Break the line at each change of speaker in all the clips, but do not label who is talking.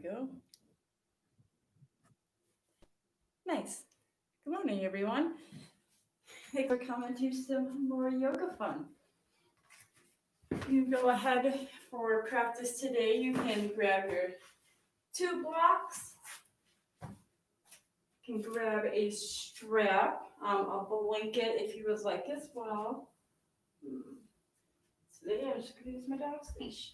go. Nice. Good morning, everyone. Thanks for coming to some more yoga fun. You go ahead for practice today. You can grab your 2 blocks. You can grab a strap, a blanket if you would like as well. Today I'm just going to use my dog's leash.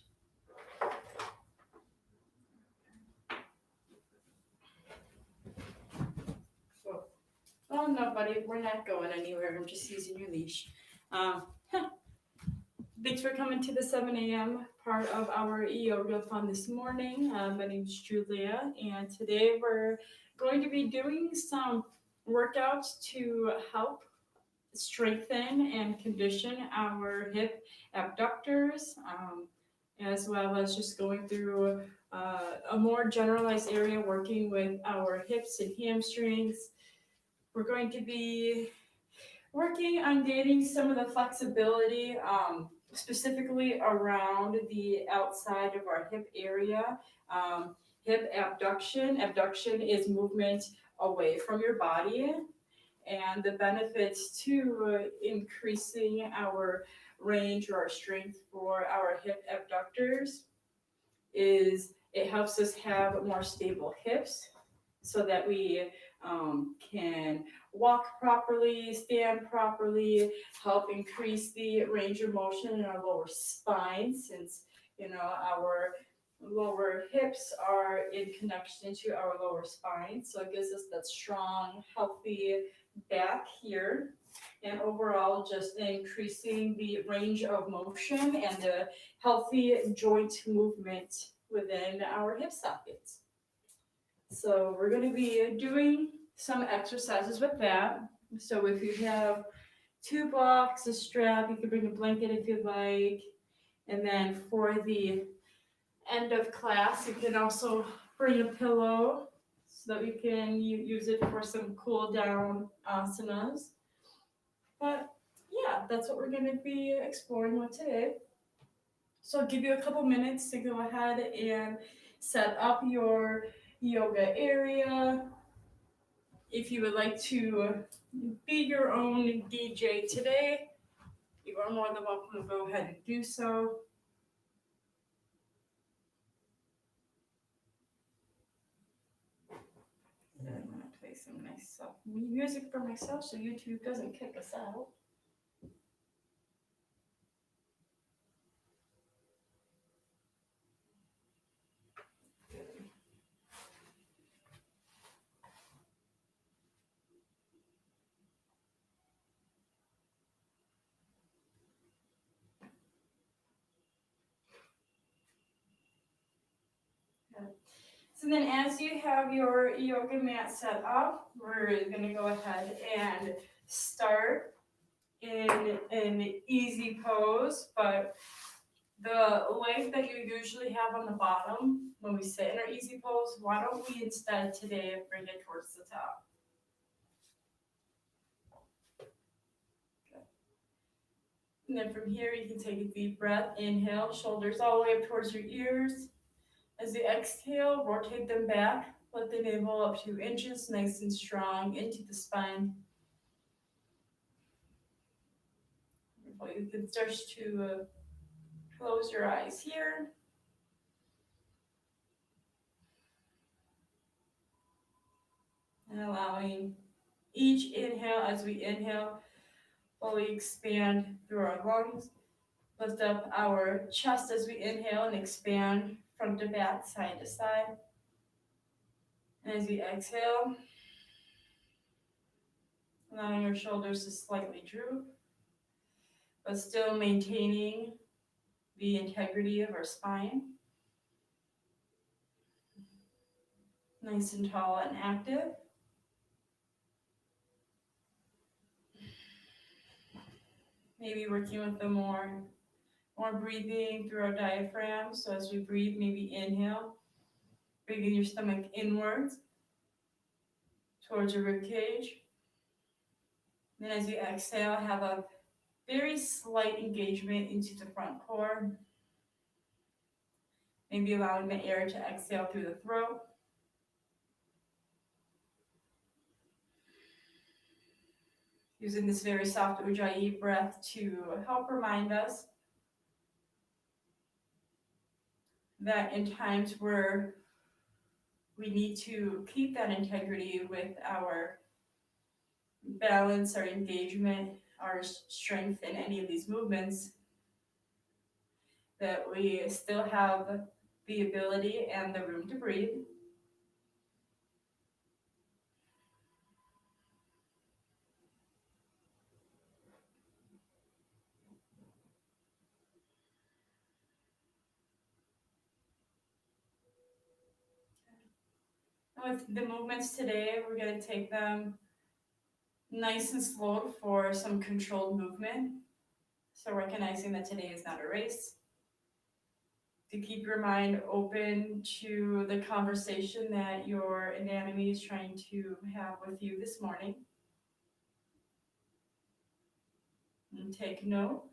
Oh no, buddy, we're not going anywhere. I'm just using your leash. Thanks for coming to the 7 a.m. part of our yoga fun this morning. My name is Julia, and today we're going to be doing some workouts to help strengthen and condition our hip abductors, as well as just going through a more generalized area working with our hips and hamstrings. We're going to be working on gaining some of the flexibility, specifically around the outside of our hip area. Hip abduction. Abduction is movement away from your body, and the benefits to increasing our range or our strength for our hip abductors is it helps us have more stable hips so that we can walk properly, stand properly, help increase the range of motion in our lower spine, since our lower hips are in connection to our lower spine. So it gives us that strong, healthy back here. And overall, just increasing the range of motion and the healthy joint movement within our hip sockets. So we're going to be doing some exercises with that. So if you have 2 blocks, a strap, you can bring a blanket if you'd like. And then for the end of class, you can also bring a pillow so that you can use it for some cool down asanas. But yeah, that's what we're going to be exploring with today. So I'll give you a couple minutes to go ahead and set up your yoga area. If you would like to be your own DJ today, you are more than welcome to go ahead and do so. And I'm going to play some nice music for myself so YouTube doesn't kick us out. So then as you have your yoga mat set up, we're going to go ahead and start in an easy pose, but the leg that you usually have on the bottom when we sit in our easy pose, why don't we instead today bring it towards the top? Okay. And then from here, you can take a deep breath. Inhale, shoulders all the way up towards your ears. As you exhale, rotate them back. Let the navel up 2 inches, nice and strong, into the spine. You can start to close your eyes here. And allowing each inhale, as we inhale, fully expand through our lungs. Lift up our chest as we inhale and expand front to back, side to side. And as we exhale, allowing our shoulders to slightly droop, but still maintaining the integrity of our spine. Nice and tall and active. Maybe working with the more breathing through our diaphragm. So as we breathe, maybe inhale, bringing your stomach inwards towards your rib cage. Then as you exhale, have a very slight engagement into the front core. Maybe allowing the air to exhale through the throat. Using this very soft Ujjayi breath to help remind us that in times where we need to keep that integrity with our balance, our engagement, our strength in any of these movements, that we still have the ability and the room to breathe. With the movements today, we're going to take them nice and slow for some controlled movement. So recognizing that today is not a race. To keep your mind open to the conversation that your anatomy is trying to have with you this morning. And take note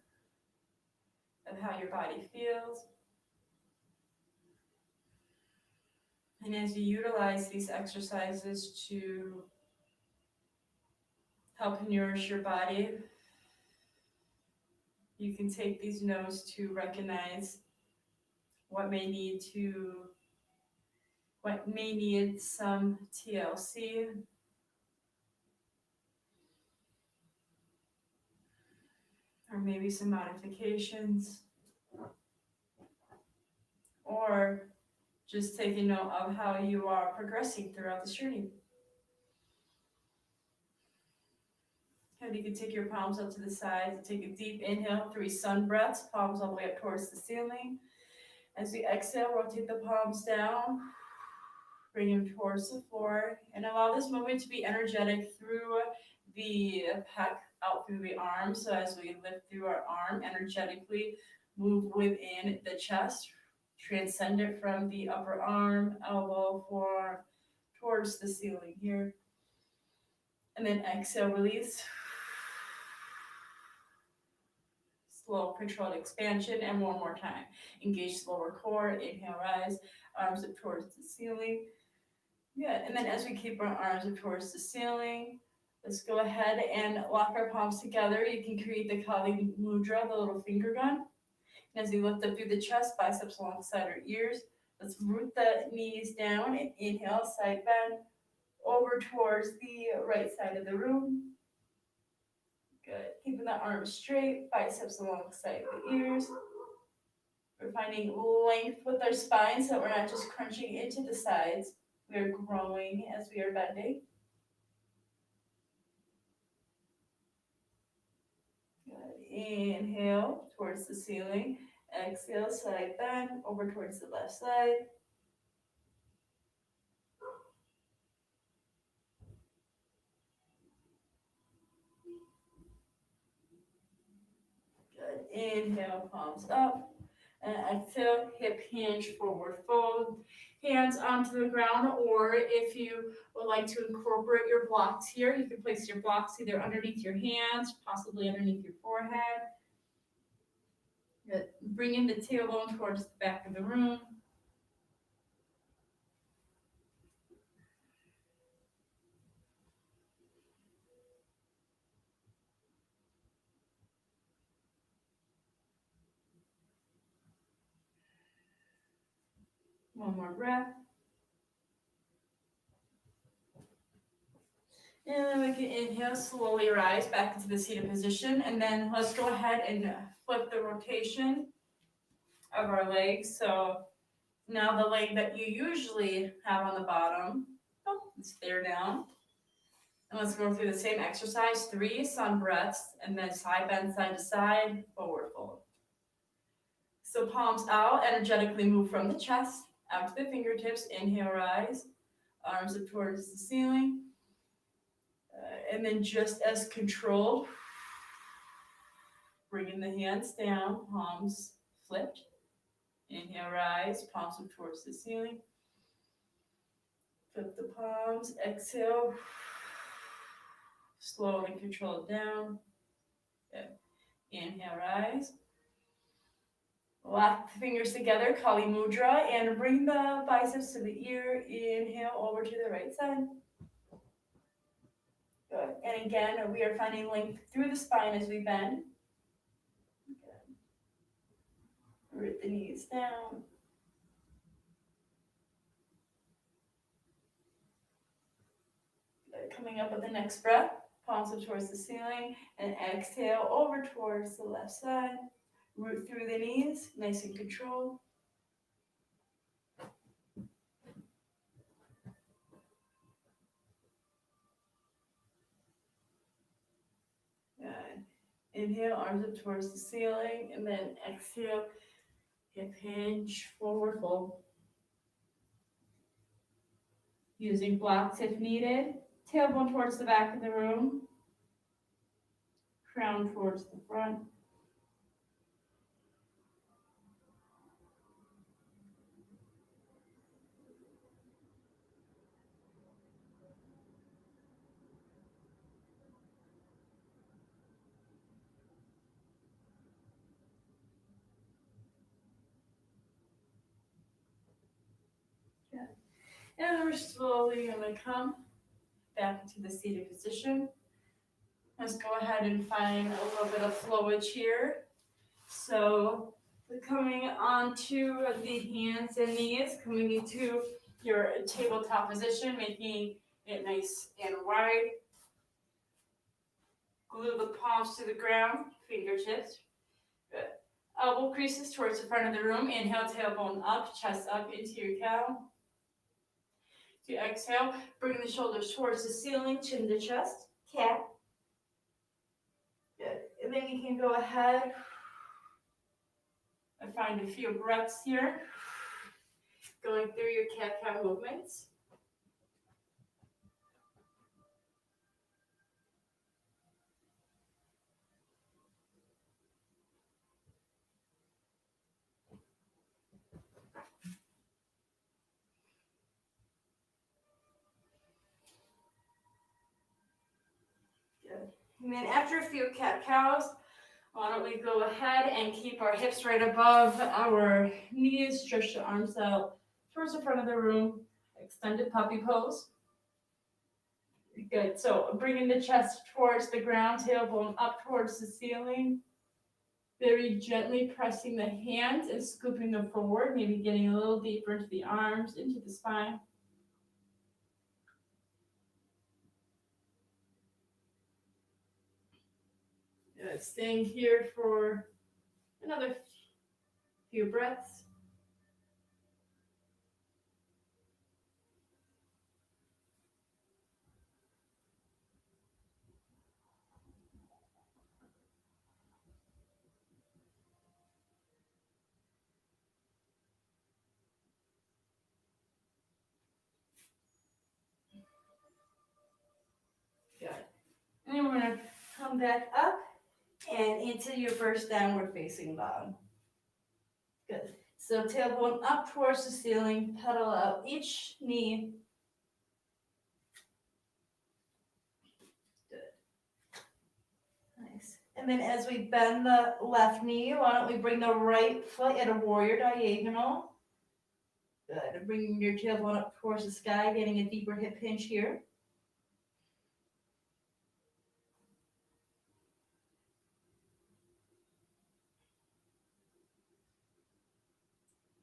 of how your body feels. And as you utilize these exercises to help nourish your body, you can take these notes to recognize what may need some TLC, or maybe some modifications, or just taking note of how you are progressing throughout this journey. And you can take your palms up to the sides, take a deep inhale, 3 sun breaths, palms all the way up towards the ceiling. As we exhale, rotate the palms down, bring them towards the floor, and allow this movement to be energetic through the pec, out through the arm. So as we lift through our arm, energetically move within the chest, transcend it from the upper arm, elbow, forearm, towards the ceiling here. And then exhale, release. Slow, controlled expansion, and one more time. Engage the lower core, inhale, rise, arms up towards the ceiling. Good, and then as we keep our arms up towards the ceiling, let's go ahead and lock our palms together. You can create the Kali Mudra, the little finger gun. And as we lift up through the chest, biceps alongside our ears, let's root the knees down and inhale, side bend, over towards the right side of the room. Good. Keeping the arms straight, biceps alongside the ears. We're finding length with our spine so that we're not just crunching into the sides. We are growing as we are bending. Good. Inhale towards the ceiling. Exhale, side bend, over towards the left side. Good. Inhale, palms up. And exhale, hip hinge, forward fold. Hands onto the ground, or if you would like to incorporate your blocks here, you can place your blocks either underneath your hands, possibly underneath your forehead. Good. Bringing the tailbone towards the back of the room. One more breath. And then we can inhale, slowly rise back into the seated position. And then let's go ahead and flip the rotation of our legs. So now the leg that you usually have on the bottom, it's there now. And let's go through the same exercise, 3 sun breaths, and then side bend, side to side, forward fold. So palms out, energetically move from the chest, out to the fingertips, inhale, rise, arms up towards the ceiling. And then just as controlled, bringing the hands down, palms flipped. Inhale, rise, palms up towards the ceiling. Flip the palms, exhale. Slowly control it down. Good. Inhale, rise. Lock the fingers together, Kali Mudra, and bring the biceps to the ear. Inhale over to the right side. Good. And again, we are finding length through the spine as we bend. Good. Root the knees down. Good. Coming up with the next breath, palms up towards the ceiling, and exhale over towards the left side. Root through the knees, nice and controlled. Good. Inhale, arms up towards the ceiling, and then exhale, hip hinge, forward fold. Using blocks if needed. Tailbone towards the back of the room. Crown towards the front. Good. And we're slowly going to come back into the seated position. Let's go ahead and find a little bit of flowage here. So we're coming onto the hands and knees, coming into your tabletop position, making it nice and wide. Glue the palms to the ground, fingertips. Good. Elbow creases towards the front of the room. Inhale, tailbone up, chest up into your cow. To exhale, bring the shoulders towards the ceiling, chin to chest, cat. Good. And then you can go ahead and find a few breaths here, going through your cat-cow movements. Good. And then after a few cat-cows, why don't we go ahead and keep our hips right above our knees, stretch the arms out towards the front of the room, extended puppy pose. Good, so bringing the chest towards the ground, tailbone up towards the ceiling. Very gently pressing the hands and scooping them forward, maybe getting a little deeper into the arms, into the spine. Good, staying here for another few breaths. Good. And then we're going to come back up and into your first downward facing dog. Good. So tailbone up towards the ceiling, pedal out each knee. Good. Nice. And then as we bend the left knee, why don't we bring the right foot at a warrior diagonal. Good. Bringing your tailbone up towards the sky, getting a deeper hip hinge here.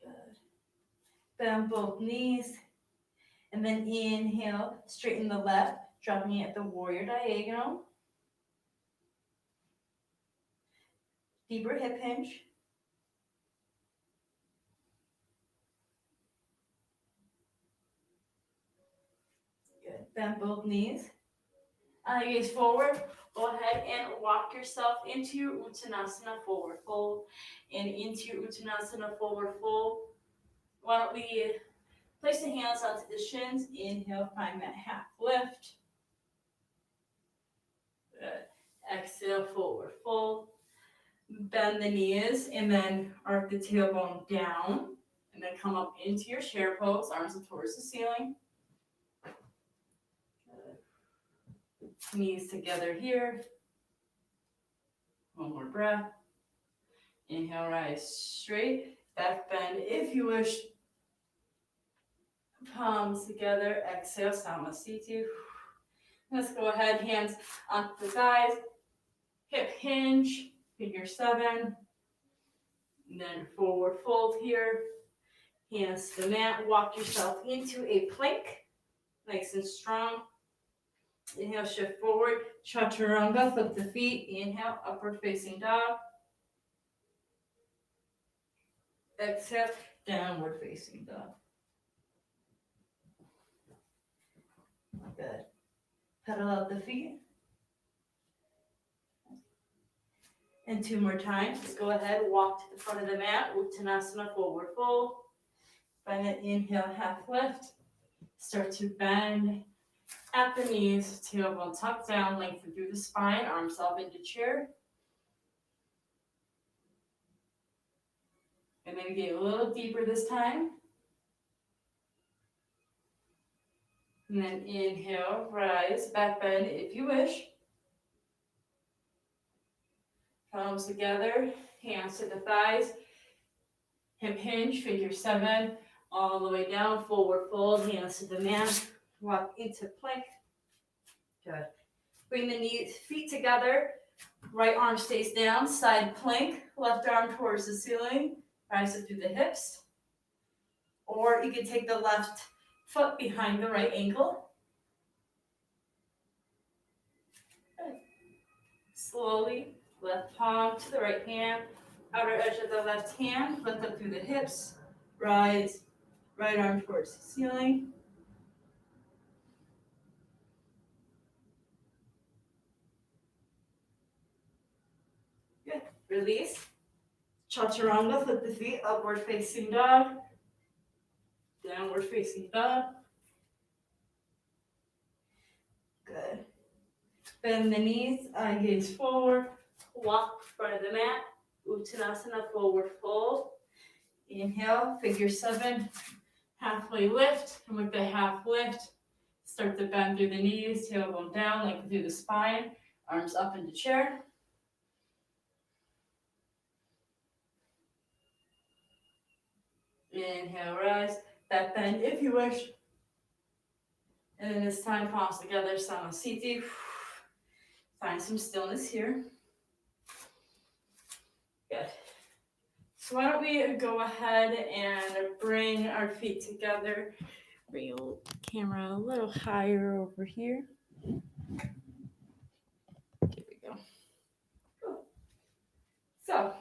Good. Bend both knees. And then inhale, straighten the left, dropping it at the warrior diagonal. Deeper hip hinge. Good. Bend both knees. Gaze forward. Go ahead and walk yourself into your Uttanasana forward fold and into your Uttanasana forward fold. Why don't we place the hands onto the shins. Inhale, find that half lift. Good. Exhale, forward fold. Bend the knees and then arc the tailbone down. And then come up into your chair pose, arms up towards the ceiling. Good. Knees together here. One more breath. Inhale, rise straight. Back bend if you wish. Palms together. Exhale, Samasthiti. Let's go ahead, hands on the thighs. Hip hinge, figure 7. And then forward fold here. Hands to the mat. Walk yourself into a plank. Nice and strong. Inhale, shift forward. Chaturanga, flip the feet. Inhale, upward facing dog. Exhale, downward facing dog. Good. Pedal out the feet. And 2 more times. Let's go ahead, walk to the front of the mat. Uttanasana, forward fold. Find that inhale, half lift. Start to bend at the knees, tailbone tucked down, lengthen through the spine, arms up into chair. And maybe get a little deeper this time. And then inhale, rise, back bend if you wish. Palms together, hands to the thighs. Hip hinge, figure 7. All the way down, forward fold, hands to the mat. Walk into plank. Good. Bring the knees, feet together. Right arm stays down, side plank. Left arm towards the ceiling. Rise up through the hips. Or you can take the left foot behind the right ankle. Good. Slowly, left palm to the right hand. Outer edge of the left hand. Lift up through the hips. Rise. Right arm towards the ceiling. Good. Release. Chaturanga, flip the feet, upward facing dog. Downward facing dog. Good. Bend the knees, eye gaze forward. Walk front of the mat. Uttanasana, forward fold. Inhale, figure 7. Halfway lift. And with the half lift, start to bend through the knees, tailbone down, lengthen through the spine. Arms up into chair. Inhale, rise. Back bend if you wish. And then this time, palms together, Samasthiti. Find some stillness here. Good. So why don't we go ahead and bring our feet together. Bring your camera a little higher over here. There we go. Cool. So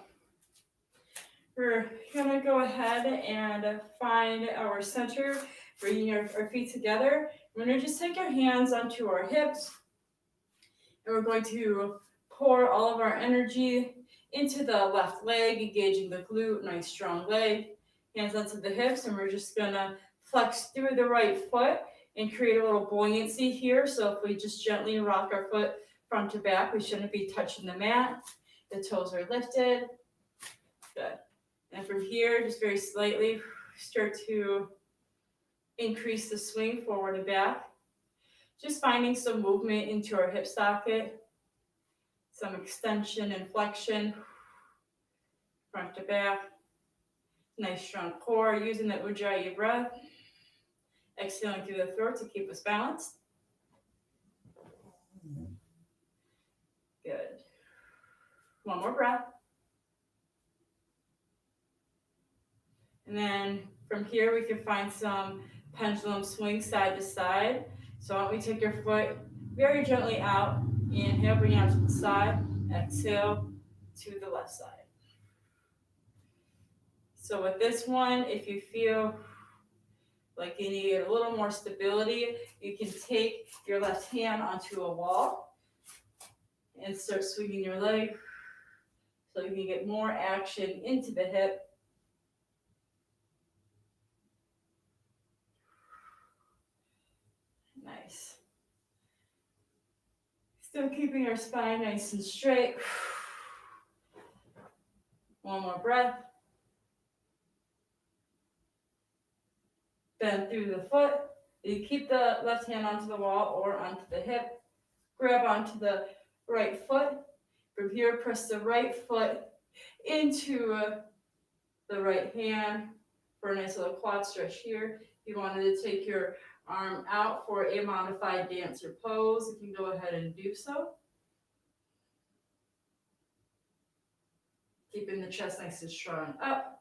we're gonna go ahead and find our center, bringing our feet together. We're gonna just take our hands onto our hips, and we're going to pour all of our energy into the left leg, engaging the glute, nice strong leg. Hands onto the hips, and we're just gonna flex through the right foot and create a little buoyancy here. So if we just gently rock our foot front to back, we shouldn't be touching the mat. The toes are lifted. Good. And from here, just very slightly, start to increase the swing forward and back. Just finding some movement into our hip socket, some extension and flexion, front to back. Nice strong core, using the Ujjayi breath. Exhaling through the throat to keep us balanced. Good. One more breath. And then from here, we can find some pendulum swing side to side. So why don't we take your foot very gently out. Inhale, bring it out to the side. Exhale to the left side. So with this one, if you feel like you need a little more stability, you can take your left hand onto a wall and start swinging your leg so you can get more action into the hip. Nice. Still keeping our spine nice and straight. One more breath. Bend through the foot. You keep the left hand onto the wall or onto the hip. Grab onto the right foot. From here, press the right foot into the right hand for a nice little quad stretch here. If you wanted to take your arm out for a modified dancer pose, you can go ahead and do so. Keeping the chest nice and strong up.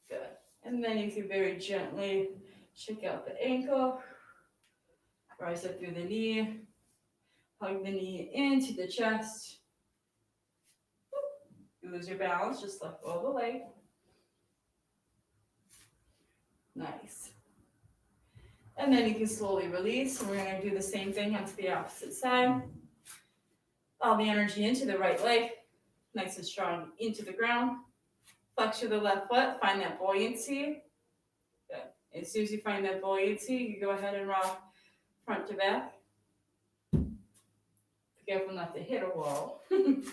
Good. And then you can very gently shake out the ankle, rise up through the knee, hug the knee into the chest. You lose your balance, just let go of the leg. Nice. And then you can slowly release. And we're going to do the same thing onto the opposite side. All the energy into the right leg, nice and strong into the ground. Flex through the left foot, find that buoyancy. Good. As soon as you find that buoyancy, you go ahead and rock front to back. Be careful not to hit a wall. You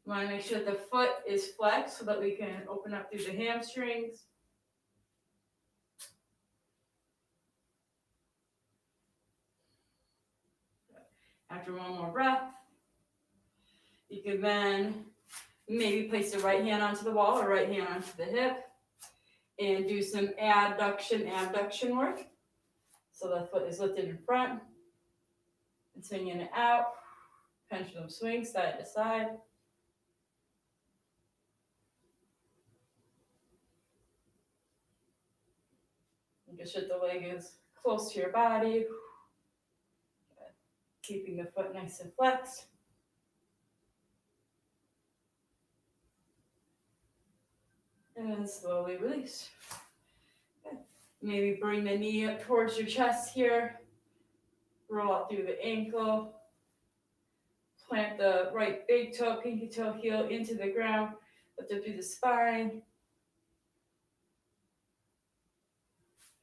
want to make sure the foot is flexed so that we can open up through the hamstrings. After one more breath, you can then maybe place the right hand onto the wall or right hand onto the hip and do some abduction work. So the foot is lifted in front, and swinging it out, pendulum swing side to side. Make sure the leg is close to your body. Keeping the foot nice and flexed. And then slowly release. Okay. Maybe bring the knee up towards your chest here. Roll out through the ankle. Plant the right big toe, pinky toe heel into the ground. Lift up through the spine.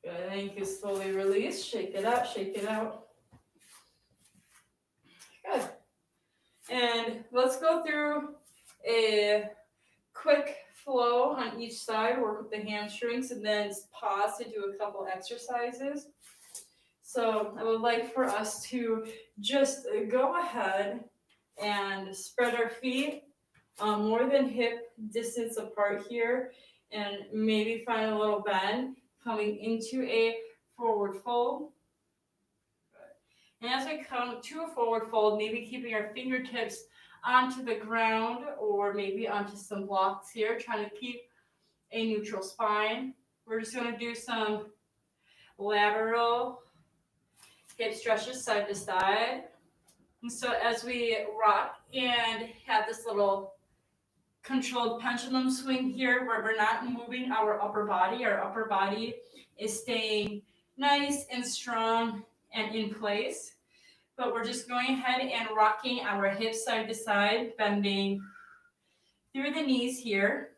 Good. And then you can slowly release. Shake it out, shake it out. Good. And let's go through a quick flow on each side, work with the hamstrings, and then pause to do a couple exercises. So I would like for us to just go ahead and spread our feet more than hip distance apart here, and maybe find a little bend coming into a forward fold. And as we come to a forward fold, maybe keeping our fingertips onto the ground or maybe onto some blocks here, trying to keep a neutral spine. We're just going to do some lateral hip stretches side to side. And so as we rock and have this little controlled pendulum swing here where we're not moving our upper body is staying nice and strong and in place. But we're just going ahead and rocking our hips side to side, bending through the knees here.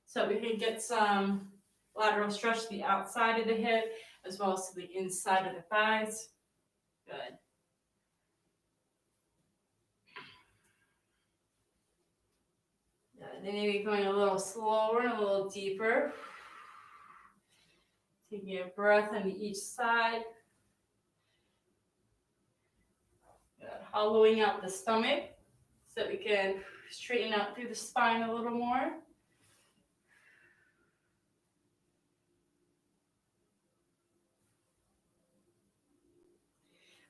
So we can get some lateral stretch to the outside of the hip as well as to the inside of the thighs. Good. Good. Then maybe going a little slower and a little deeper. Taking a breath on each side. Good. Hollowing out the stomach so that we can straighten out through the spine a little more.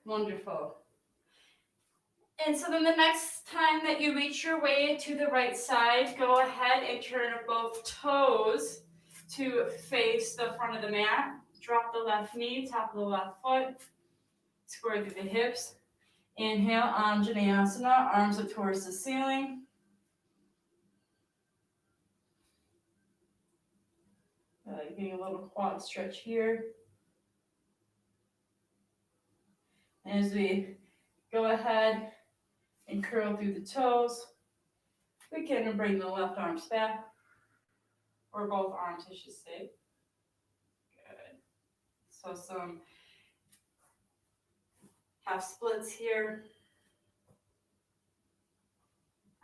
Wonderful. And so then the next time that you reach your way to the right side, go ahead and turn both toes to face the front of the mat. Drop the left knee, top of the left foot, square through the hips. Inhale, Anjaneyasana, arms up towards the ceiling. Getting a little quad stretch here. As we go ahead and curl through the toes, we can bring the left arms back, or both arms, I should say. Good. So some half splits here.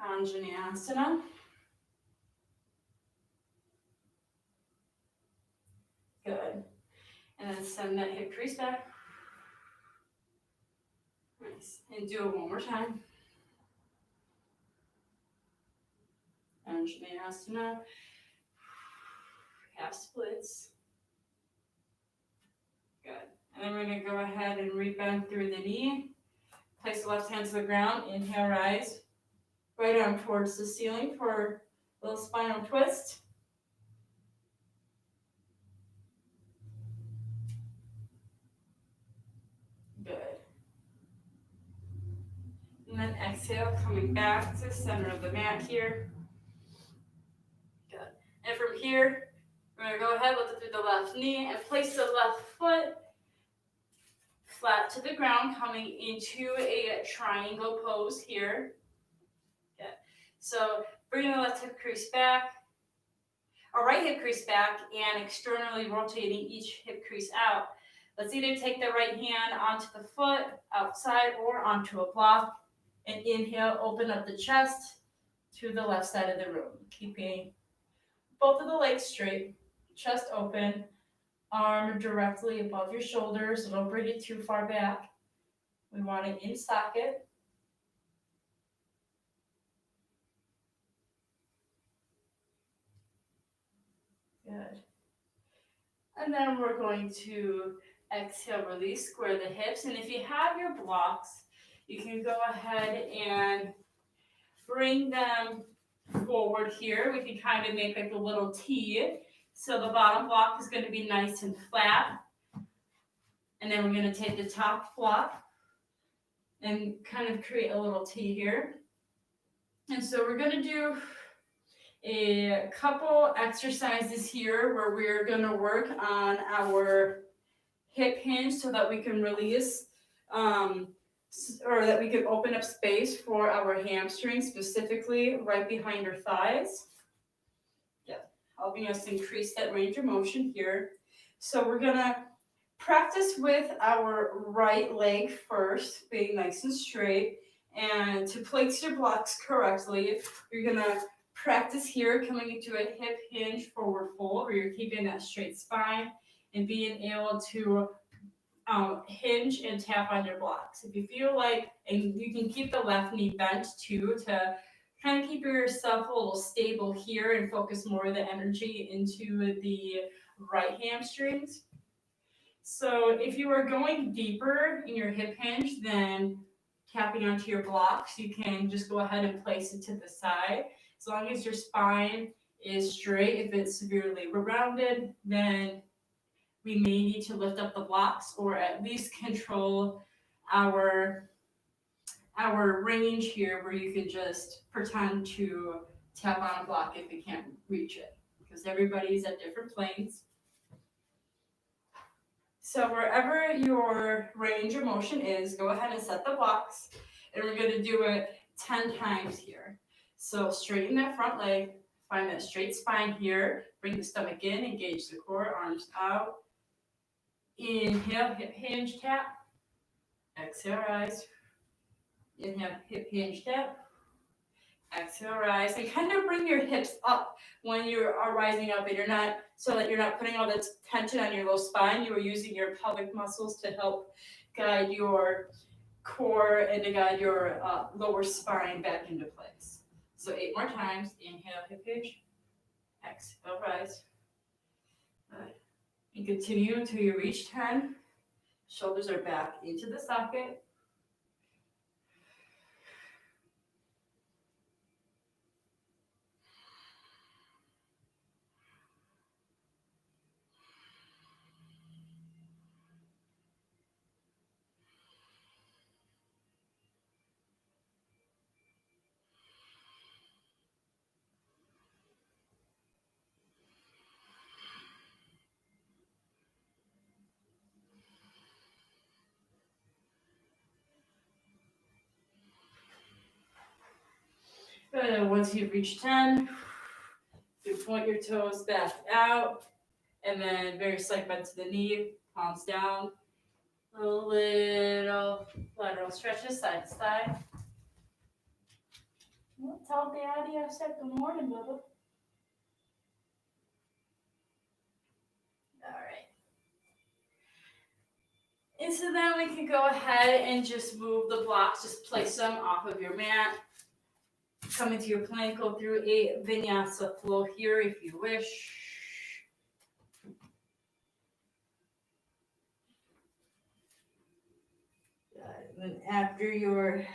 Anjaneyasana. Good. And then send that hip crease back. Nice. And do it one more time. Anjaneyasana. Half splits. Good. And then we're going to go ahead and rebend through the knee. Place the left hand to the ground. Inhale, rise. Right arm towards the ceiling for a little spinal twist. Good. And then exhale, coming back to the center of the mat here. Good. And from here, we're going to go ahead, lift through the left knee, and place the left foot flat to the ground, coming into a triangle pose here. Good. So bringing the left hip crease back, our right hip crease back, and externally rotating each hip crease out. Let's either take the right hand onto the foot, outside, or onto a block. And inhale, open up the chest to the left side of the room. Keeping both of the legs straight, chest open, arm directly above your shoulders. Don't bring it too far back. We want it in socket. Good. And then we're going to exhale, release, square the hips. And if you have your blocks, you can go ahead and bring them forward here. We can kind of make like a little T. So the bottom block is going to be nice and flat. And then we're going to take the top block and kind of create a little T here. And so we're going to do a couple exercises here where we're going to work on our hip hinge so that we can release or that we can open up space for our hamstrings, specifically right behind our thighs. Yeah, helping us increase that range of motion here. So we're going to practice with our right leg first, being nice and straight. And to place your blocks correctly, you're going to practice here coming into a hip hinge forward fold where you're keeping that straight spine and being able to hinge and tap on your blocks. If you feel like, and you can keep the left knee bent too to kind of keep yourself a little stable here and focus more of the energy into the right hamstrings. So if you are going deeper in your hip hinge than tapping onto your blocks, you can just go ahead and place it to the side. As long as your spine is straight, if it's severely rounded, then we may need to lift up the blocks or at least control our range here where you can just pretend to tap on a block if you can't reach it, because everybody's at different planes. So wherever your range of motion is, go ahead and set the blocks, and we're going to do it 10 times here. So straighten that front leg, find that straight spine here, bring the stomach in, engage the core, arms out. Inhale, hip hinge tap. Exhale, rise. Inhale, hip hinge tap. Exhale, rise. And kind of bring your hips up when you are rising up, and you're not, so that you're not putting all this tension on your low spine. You are using your pelvic muscles to help guide your core and to guide your lower spine back into place. So 8 more times. Inhale, hip hinge. Exhale, rise. Good. And continue until you reach 10. Shoulders are back into the socket. Good. Once you reach 10, you point your toes back out, and then very slight bend to the knee, palms down, a little lateral stretches side to side. Well, tell Daddy I said good morning, Bubba. All right. And so then we can go ahead and just move the blocks, just place them off of your mat. come into your plank, go through a vinyasa flow here if you wish. And then after your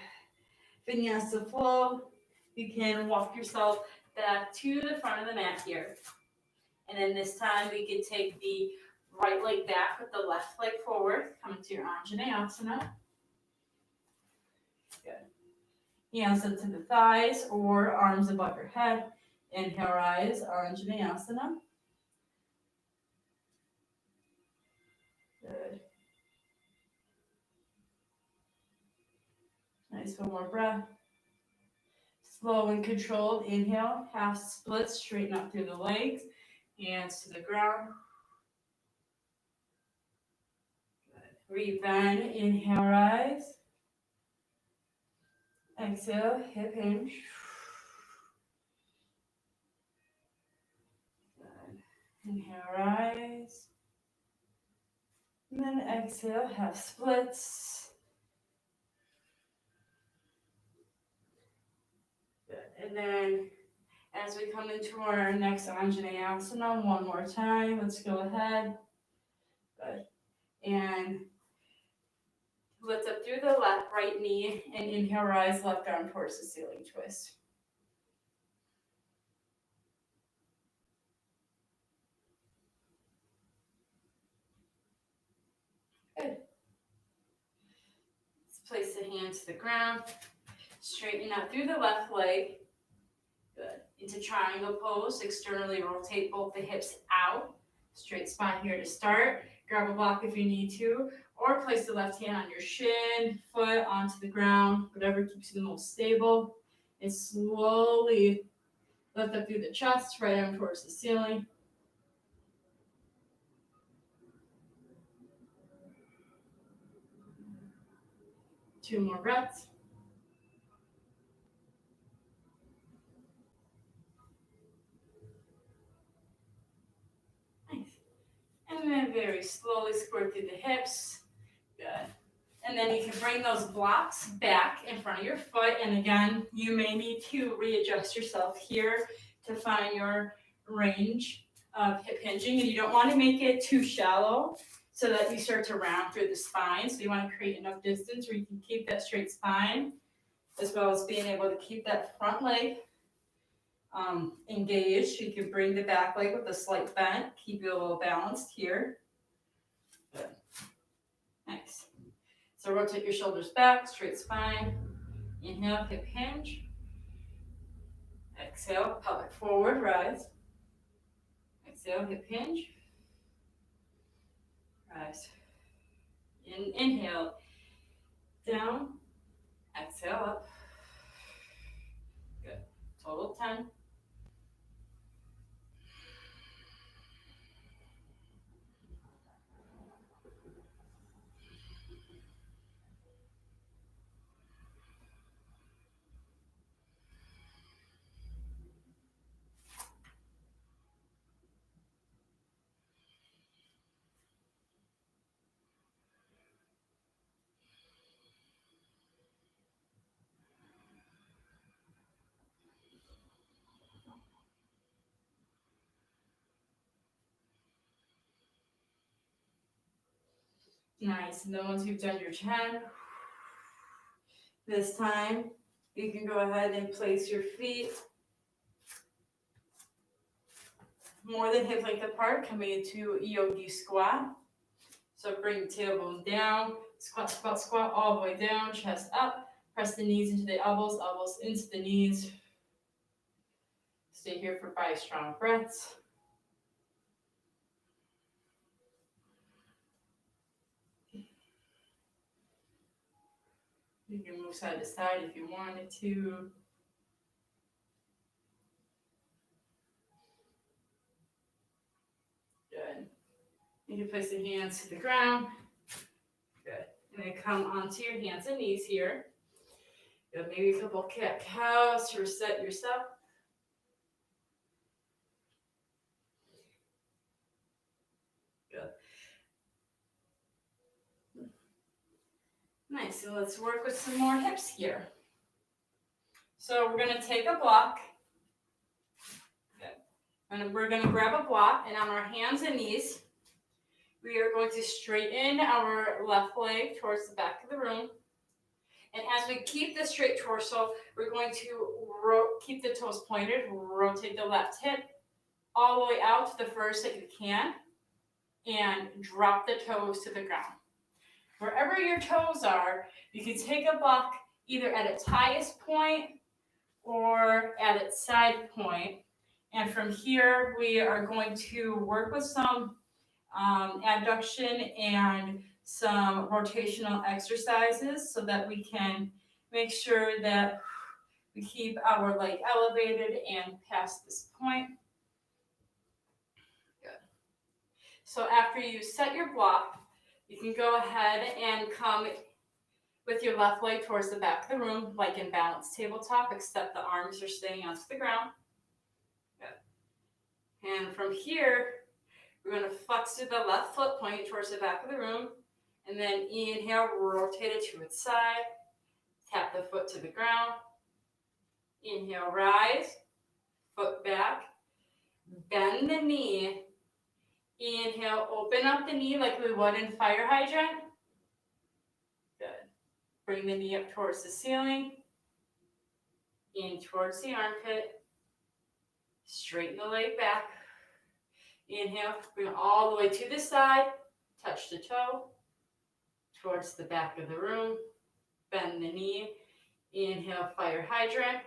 vinyasa flow, you can walk yourself back to the front of the mat here. And then this time we could take the right leg back with the left leg forward, come into your Anjaneyasana. Good. Hands up to the thighs or arms above your head. Inhale, rise, Anjaneyasana. Good. Nice, one more breath. Slow and controlled. Inhale, half split, straighten up through the legs. Hands to the ground. Good. Rebend. Inhale, rise. Exhale, hip hinge. Good. Inhale, rise. And then exhale, half splits. Good. And then as we come into our next Anjaneyasana, one more time, let's go ahead. Good. And lift up through the left, right knee, and inhale, rise, left arm towards the ceiling twist. Good. Let's place the hand to the ground. Straighten out through the left leg. Good. Into triangle pose. Externally rotate both the hips out. Straight spine here to start. Grab a block if you need to. Or place the left hand on your shin, foot onto the ground. Whatever keeps you the most stable. And slowly lift up through the chest. Right arm towards the ceiling. Two more breaths. Nice. And then very slowly squirt through the hips. Good. And then you can bring those blocks back in front of your foot. And again, you may need to readjust yourself here to find your range of hip hinging. And you don't want to make it too shallow so that you start to round through the spine. So you want to create enough distance where you can keep that straight spine, as well as being able to keep that front leg engaged. You can bring the back leg with a slight bend, keep you a little balanced here. Good. Nice. So rotate your shoulders back, straight spine. Inhale, hip hinge. Exhale, pelvic forward, rise. Exhale, hip hinge. Rise. Inhale, down. Exhale, up. Good. Total 10. Nice. And then once you've done your 10, this time you can go ahead and place your feet more than hip length apart, coming into yogi squat. So bring the tailbone down, squat, squat, squat, all the way down, chest up. Press the knees into the elbows, elbows into the knees. Stay here for 5 strong breaths. You can move side to side if you wanted to. Good. You can place the hands to the ground. Good. And then come onto your hands and knees here. Good. Maybe a couple cat cows to reset yourself. Good. Nice. So let's work with some more hips here. So we're gonna take a block. And we're gonna grab a block, and on our hands and knees, we are going to straighten our left leg towards the back of the room. And as we keep the straight torso, we're going to keep the toes pointed, rotate the left hip all the way out to the furthest that you can, and drop the toes to the ground. Wherever your toes are, you can take a block either at its highest point or at its side point. And from here, we are going to work with some abduction and some rotational exercises so that we can make sure that we keep our leg elevated and past this point. Good. So after you set your block, you can go ahead and come with your left leg towards the back of the room, like in balanced tabletop, except the arms are staying onto the ground. Good. And from here, we're going to flex through the left foot, pointing towards the back of the room, and then inhale, rotate it to its side, tap the foot to the ground. Inhale, rise, foot back, bend the knee. Inhale, open up the knee like we would in fire hydrant. Good. Bring the knee up towards the ceiling, in towards the armpit. Straighten the leg back. Inhale, bring it all the way to the side. Touch the toe towards the back of the room. Bend the knee. Inhale, fire hydrant.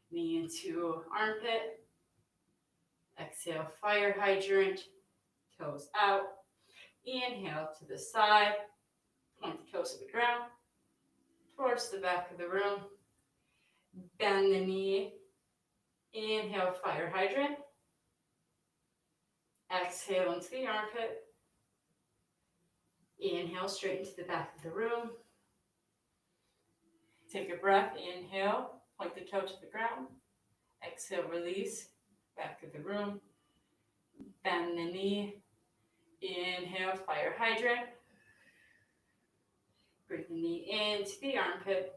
Knee into armpit. Exhale, fire hydrant. Toes out. Inhale to the side. Point the toes to the ground. Towards the back of the room. Bend the knee. Inhale, fire hydrant. Exhale into the armpit. Inhale, straighten to the back of the room. Take a breath. Inhale, point the toe to the ground. Exhale, release. Back of the room. Bend the knee. Inhale, fire hydrant. Bring the knee into the armpit.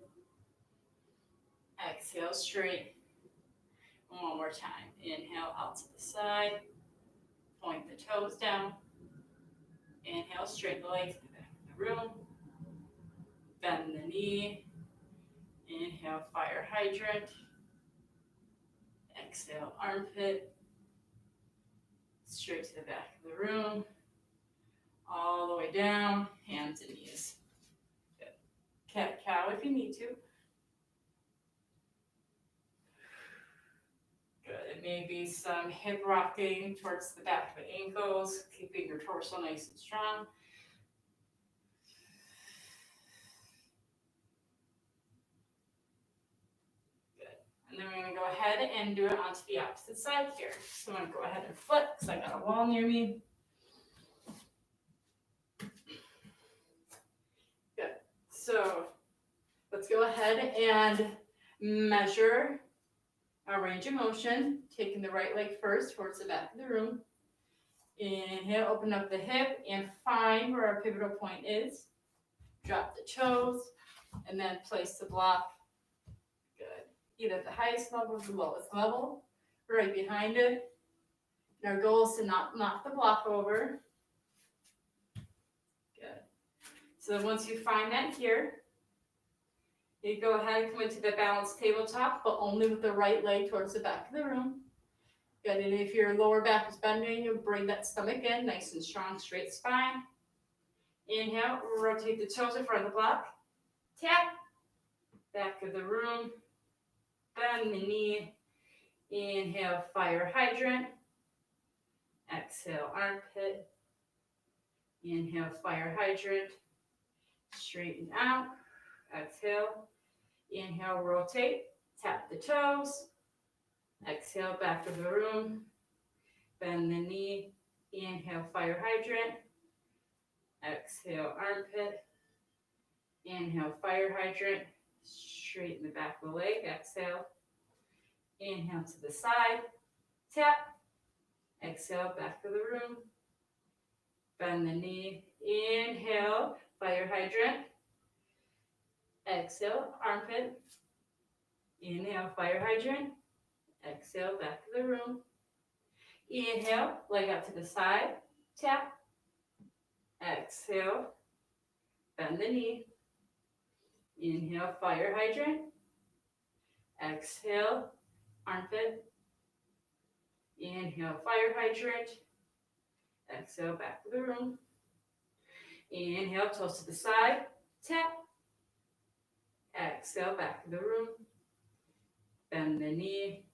Exhale, straight. One more time. Inhale, out to the side. Point the toes down. Inhale, straighten the legs to the back of the room. Bend the knee. Inhale, fire hydrant. Exhale, armpit. Straight to the back of the room. All the way down, hands and knees. Good. Cat-cow if you need to. Good. It may be some hip rocking towards the back of the ankles, keeping your torso nice and strong. Good. And then we're going to go ahead and do it onto the opposite side here. So I'm going to go ahead and flip because I got a wall near me. Good. So let's go ahead and measure our range of motion, taking the right leg first towards the back of the room. Inhale, open up the hip and find where our pivotal point is. Drop the toes and then place the block. Good. Either at the highest level or the lowest level, right behind it. And our goal is to not knock the block over. Good. So once you find that here, you go ahead and come into the balanced tabletop, but only with the right leg towards the back of the room. Good, and if your lower back is bending, you bring that stomach in, nice and strong, straight spine. Inhale, rotate the toes in front of the block. Tap, back of the room. Bend the knee. Inhale, fire hydrant. Exhale, armpit. Inhale, fire hydrant. Straighten out. Exhale. Inhale, rotate, tap the toes. Exhale, back of the room. Bend the knee. Inhale, fire hydrant. Exhale, armpit. Inhale, fire hydrant. Straighten the back of the leg. Exhale. Inhale to the side. Tap. Exhale, back of the room. Bend the knee. Inhale, fire hydrant. Exhale, armpit. Inhale, fire hydrant. Exhale, back to the room. Inhale, leg out to the side, tap. Exhale, bend the knee. Inhale, fire hydrant. Exhale, armpit. Inhale, fire hydrant. Exhale, back to the room. Inhale, toes to the side, tap. Exhale, back to the room. Bend the knee.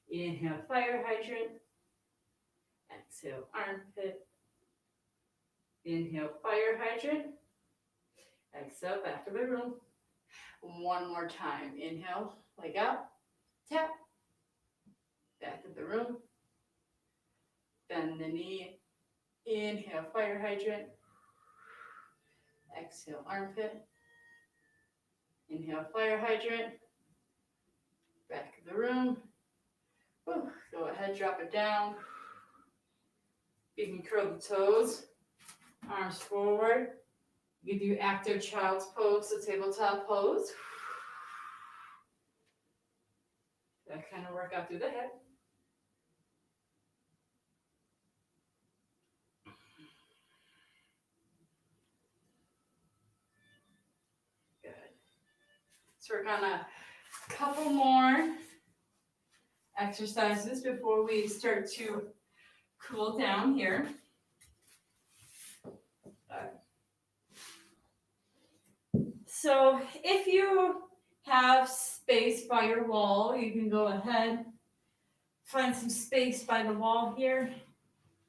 Inhale, fire hydrant. Exhale, armpit. Inhale, fire hydrant. Exhale, back to the room. One more time. Inhale, leg out, tap. Back to the room. Bend the knee. Inhale, fire hydrant. Exhale, armpit. Inhale, fire hydrant. Back to the room. Whew. Go ahead, drop it down. You can curl the toes, arms forward. You can do active child's pose, the tabletop pose. That kind of workout through the hip. Good. Let's work on a couple more exercises before we start to cool down here. So if you have space by your wall, you can go ahead, find some space by the wall here.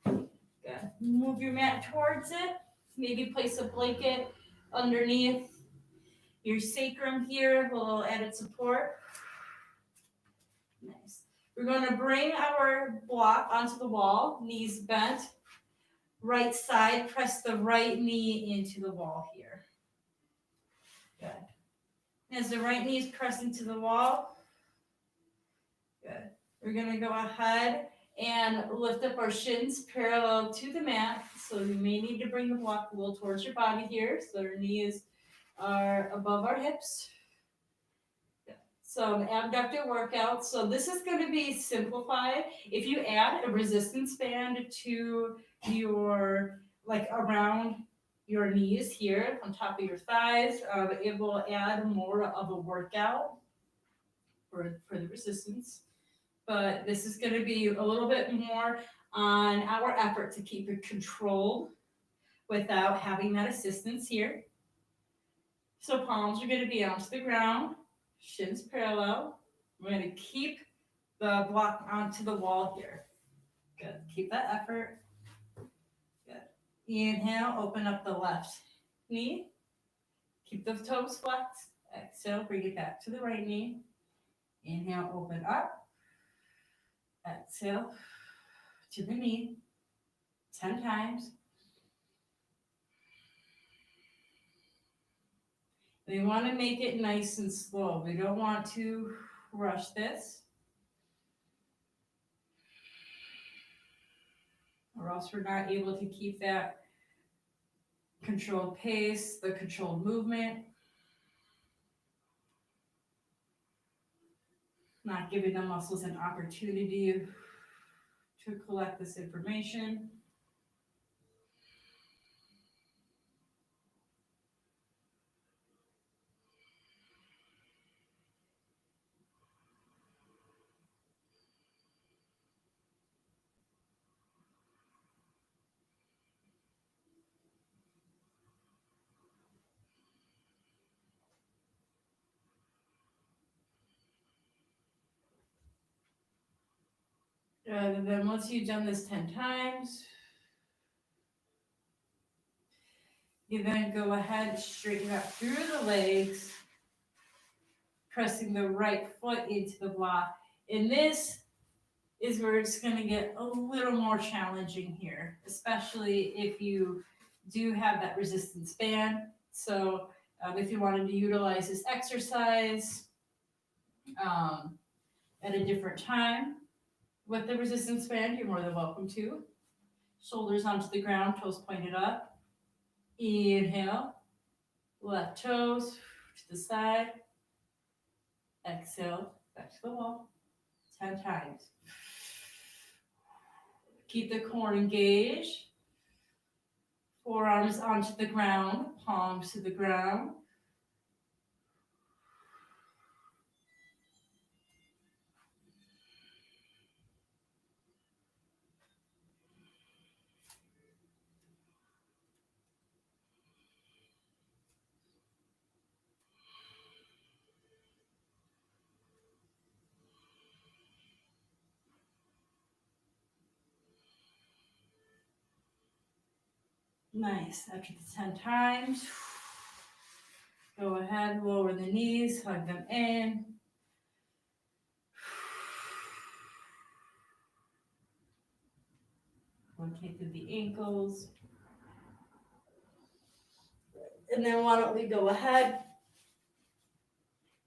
Good. Move your mat towards it. Maybe place a blanket underneath your sacrum here, a little added support. Nice. We're going to bring our block onto the wall, knees bent. Right side, press the right knee into the wall here. Good. As the right knee is pressing to the wall, good. We're going to go ahead and lift up our shins parallel to the mat. So you may need to bring the block a little towards your body here, so our knees are above our hips. Some abductor workout. So this is going to be simplified. If you add a resistance band to your, like around your knees here on top of your thighs, it will add more of a workout for the resistance. But this is going to be a little bit more on our effort to keep it controlled without having that assistance here. So palms are going to be onto the ground, shins parallel. We're going to keep the block onto the wall here. Good. Keep that effort. Good. Inhale, open up the left knee. Keep the toes flexed. Exhale, bring it back to the right knee. Inhale, open up. Exhale to the knee. 10 times. We want to make it nice and slow. We don't want to rush this, or else we're not able to keep that controlled pace, the controlled movement. Not giving the muscles an opportunity to collect this information. Then once you've done this 10 times, you then go ahead, straighten out through the legs, pressing the right foot into the block. And this is where it's going to get a little more challenging here, especially if you do have that resistance band. So if you wanted to utilize this exercise at a different time with the resistance band, you're more than welcome to. Shoulders onto the ground, toes pointed up. Inhale, left toes to the side.
Exhale, back to the wall. 10 times. Keep the core engaged. Forearms onto the ground, palms to the ground. Nice. After the 10 times, go ahead, lower the knees, hug them in. Rotate through the ankles. And then why don't we go ahead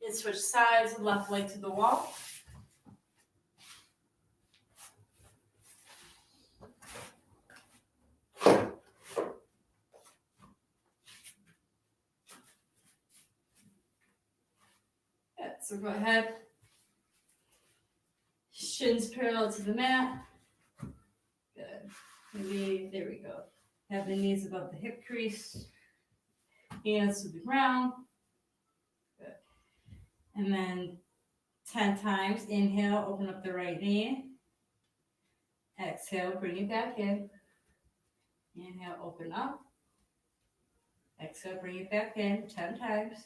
and switch sides, left leg to the wall. Good. So go ahead. Shins parallel to the mat. Good. Maybe, there we go. Have the knees above the hip crease. Hands to the ground. Good. And then 10 times. Inhale, open up the right knee. Exhale, bring it back in. Inhale, open up. Exhale, bring it back in 10 times.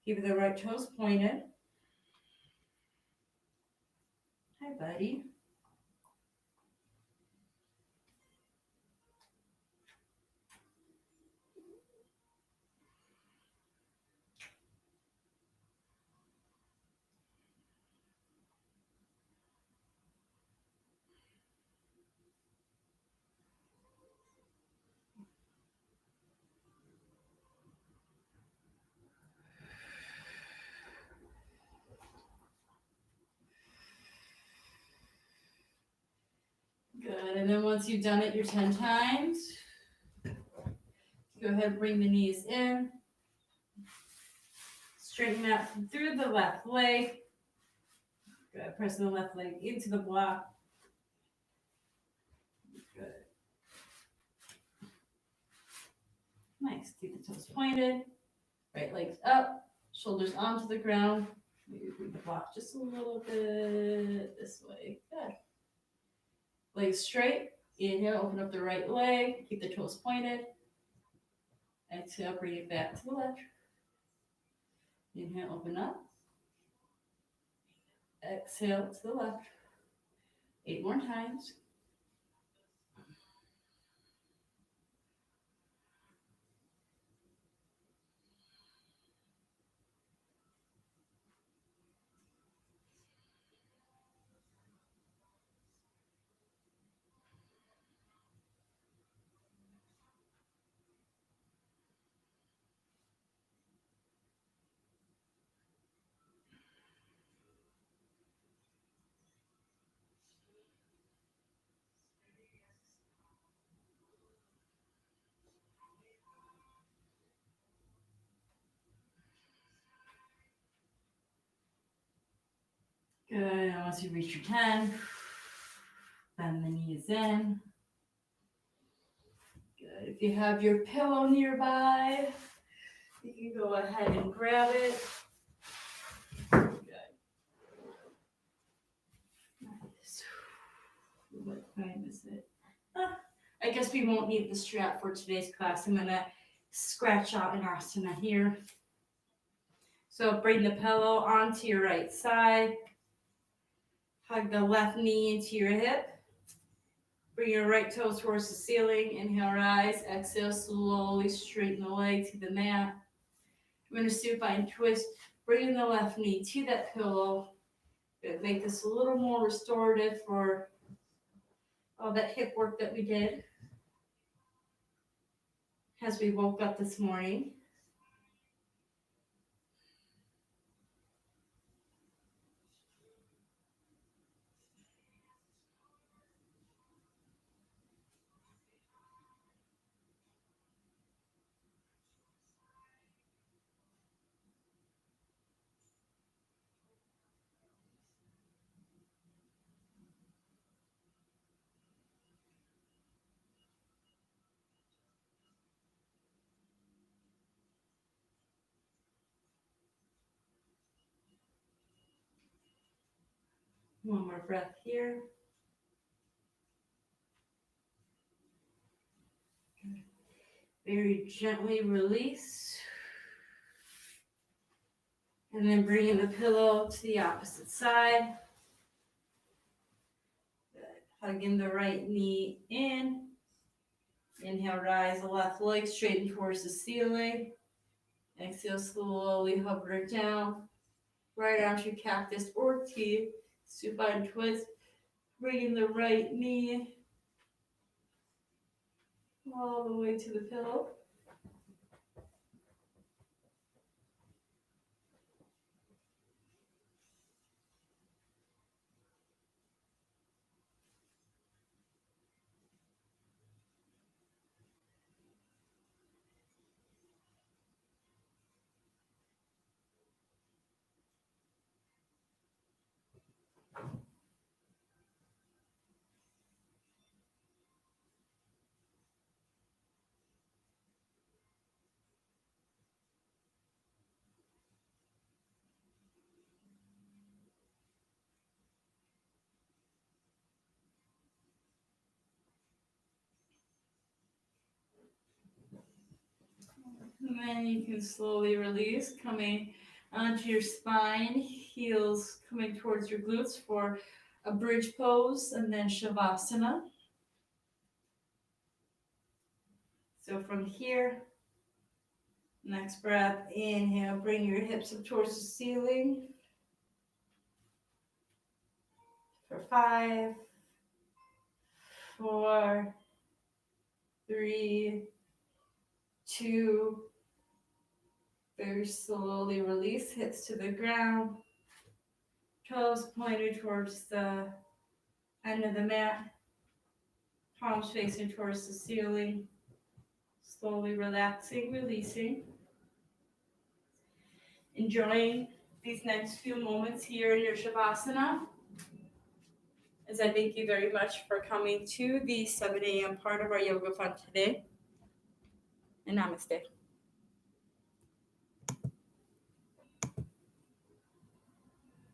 Keep the right toes pointed. Hi, buddy. Good. And then once you've done it your 10 times, go ahead and bring the knees in. Straighten out through the left leg. Good. Pressing the left leg into the block. Good. Nice. Keep the toes pointed. Right legs up. Shoulders onto the ground. Maybe bring the block just a little bit this way. Good. Legs straight. Inhale, open up the right leg. Keep the toes pointed. Exhale, bring it back to the left. Inhale, open up. Exhale to the left. 8 more times. Good. And once you reach your 10, bend the knees in. Good. If you have your pillow nearby, you can go ahead and grab it. Good. Nice. What time is it? I guess we won't need the strap for today's class. I'm gonna scratch out an asana here. So bring the pillow onto your right side. Hug the left knee into your hip. Bring your right toes towards the ceiling. Inhale, rise. Exhale, slowly straighten the leg to the mat. I'm going to supine twist. Bring the left knee to that pillow. Make this a little more restorative for all that hip work that we did as we woke up this morning. One more breath here. Very gently release. And then bringing the pillow to the opposite side. Good. Hugging the right knee in. Inhale, rise the left leg straighten towards the ceiling. Exhale, slowly hover it down. Right onto cactus or T. Supine twist. Bringing the right knee all the way to the pillow. And then you can slowly release, coming onto your spine, heels coming towards your glutes for a bridge pose, and then Shavasana. So from here, next breath, inhale, bring your hips up towards the ceiling. For 5, 4, 3, 2, very slowly release, hips to the ground, toes pointed towards the end of the mat, palms facing towards the ceiling, slowly relaxing, releasing. Enjoying these next few moments here in your Shavasana. As I thank you very much for coming to the 7 a.m. part of our yoga fun today. And namaste.